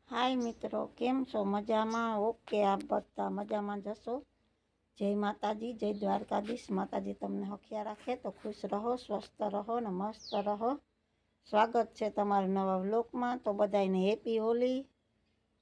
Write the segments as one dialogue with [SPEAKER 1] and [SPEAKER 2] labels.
[SPEAKER 1] हाय मित्रों, केम छो? मजामां? ओके, आप बधा मजामां जशो। जय माताजी, जय द्वारकाधीश। माताजी तमने हखिया राखे तो खुश रहो, स्वस्थ रहो ने मस्त रहो। स्वागत है तमारा नवा व्लॉग में। तो बधाने हेपी होली।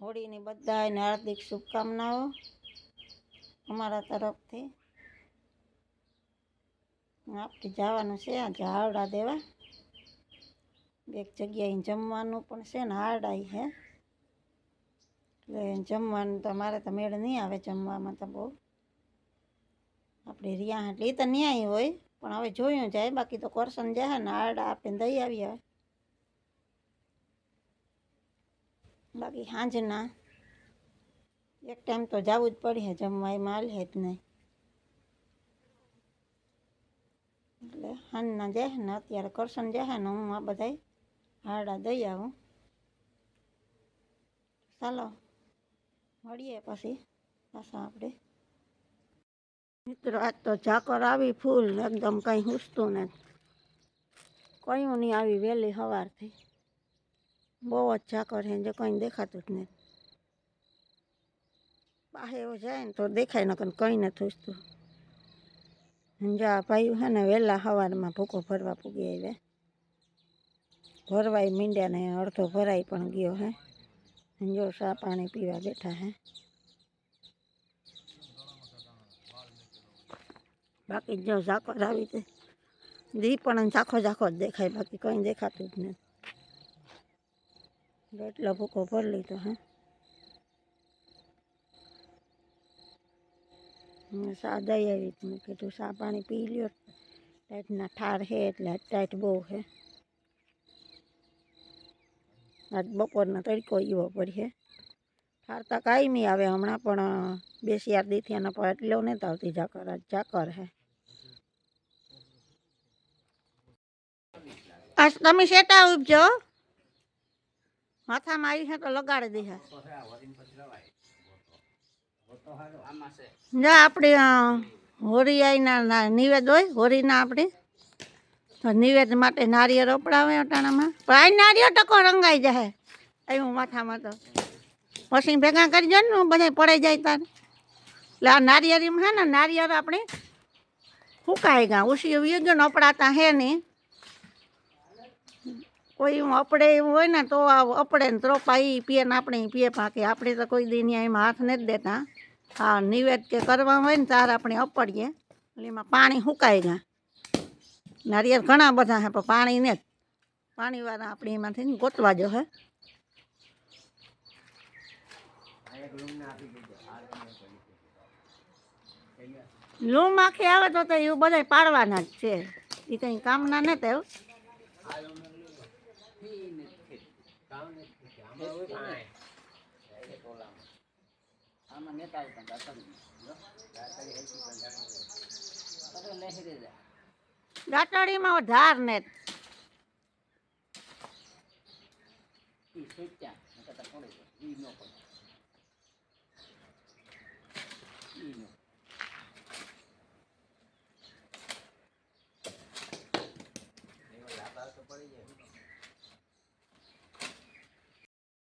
[SPEAKER 1] होली नी बधाने हार्दिक शुभकामनाओं अमारा तरफ थी। आपके जवानुं छे आज हावड़ा देवा। एक जग्याए जमवानुं पण छे ने हारडाई है એટલે જમવાનું તો મારે તો મેળ નહીં આવે જમવામાં તો બહુ આપણે રહ્યા એટલે એ તો ન્યાય હોય પણ હવે જોયું જાય બાકી તો કરશન જાય ને આરડા આપીને દઈ આવી આવે બાકી સાંજના એક ટાઈમ તો જવું જ પડે જમવા એમાં હાલે જ નહીં એટલે સાંજના જાય ને અત્યારે કરશન જાય ને હું આ બધા આરડા દઈ આવું ચાલો મળીએ પછી પાછા આપણે મિત્રો। आज तो झाकर आई फूल एकदम कहीं हुसतुं नहीं कयूं नहीं आई वेली सवारथी बहुत झाकर है जो कहीं देखातुं ज नहीं बाहे जाए तो देखाय न कहीं नहीं हुसतुं जा भाई है ने वेला सवार में भूको भरवा पूगी आव्या भरवाई मींड्या ने अर्धो भराई पण गयो है जो सा पानी पीवा बैठा है बाकी जो झाकर आई थे दी पण झाखो झाखो ज देखाय बाकी कहीं देखातुं ज नहीं एटलो भूको भर लीधो है सा दई आई मैं कीधुं सा पानी पी लियो टाइटना ठार है एटले टाइट बहु है आज बपोरना तड़को एवो पड़े ठार तो कायमी आवे हमणां पण 2-4 दी थी पर एटलो नहीं आवती झाकर आज झाकर है आज तमे सेटा उपजो माथा में आई है तो लगाड़ दी है जा अपनी होरी आई ना निवेद होय होरी ना अपनी तो निवेद माटे नारिયેળ अपड़ावे अटाणा में भाई नारिયેળ टको रंगाई जाए एवं माथा में तो पछी भेगा कर जो ने बधाय पड़े जाए तार એટલે આ નારિયેળ है ने नारिયેળ अपने फूकाई गया उसी वीगन अपड़ाता है नहीं कोई अपड़े हो ने तो अपड़े ने तो पाई पीए ने अपने पीए पाके अपने तो कोई दिन एम हाथ नहीं देता हाँ निवेद के करवा हो ने तार अपने अपड़ीए एमां पाणी सुकाई गया नारिયેળ घणा बधा है पर पाणी ने पाणी वाला अपने एमांथी गोतवा जो है लूम आखी आवे तो एवं बधाय पाड़वाना ज छे ई कई कामना नता एवं दाटड़ी में धार ने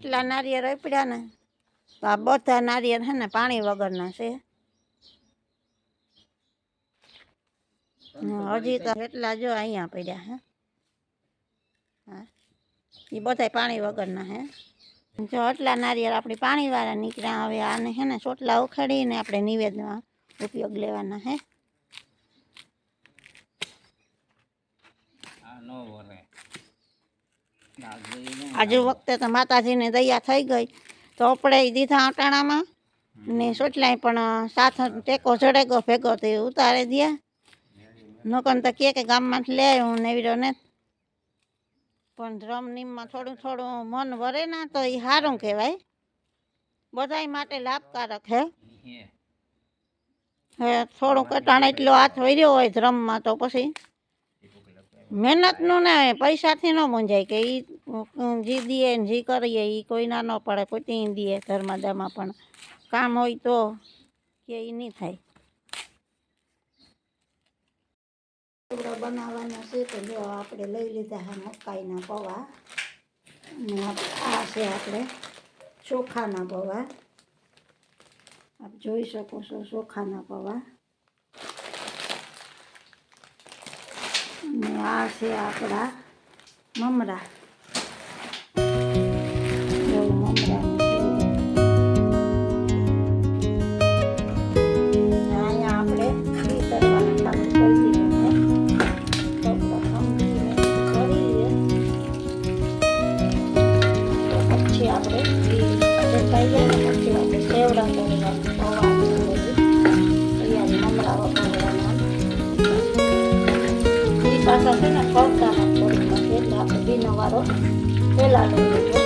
[SPEAKER 1] એટલા નારિયેળ આપડ્યા ને તો આ બધા નારિયેળ है ने पाणी वगरना છે हजी तो एटला जो अहींया पड्या है हाँ ये बधाय पाणी वगरना है जो आटला नारिયેળ अपनी पाणी वाला निकळ्या हवे आने है ने सोटला उखाड़ीने आपणे निवेदमां उपयोग लेवाना है आज वखते तो माताजी ने दया थई गई तो अपड़ाई दीधा अटाणा में ने सोटलाय पण साथ टेको जड़ेगो भेगो तो उतारी दिया नकन तो के गाम में ले आऊँ नेवीरो ने पण धर्म नीम में थोड़ू थोड़ू मन वरे ना तो ये हारूं कहेवाय बधाय माटे लाभकारक है थोड़ू कटाण एटलो हाथ वर्यो होय धर्म में तो पछी मेहनत नु ने पैसा थी न मूंझाय के जी दिए जी करिए ई कोई ना न पड़े पोती दिए धर्म दामा पण काम होय तो के ई नहीं थाय बनावाना छे तो जो आपणे लई लीधा है मकाईना पौवा आ छे आपणे ચોખાના પૌવા, આપ જોઈ શકો છો ચોખાના પૌવા. અને આ છે આપણા મમરા. જો મમરાનું અહીંયા આપણે ઘી તરવાનું ચાલુ કરી દીધું છે. તો પ્રથમ ઘી કરીએ તો પછી આપણે ઘી શેકાઈ જાય ને પછી આપણે સેવડા કરવા પૌવા તૈયારી મમરા વગરવાના. પાછા છે ને ફરતા નથી એટલે આપણે ઘીનો વારો પહેલાં લઈ લીધો.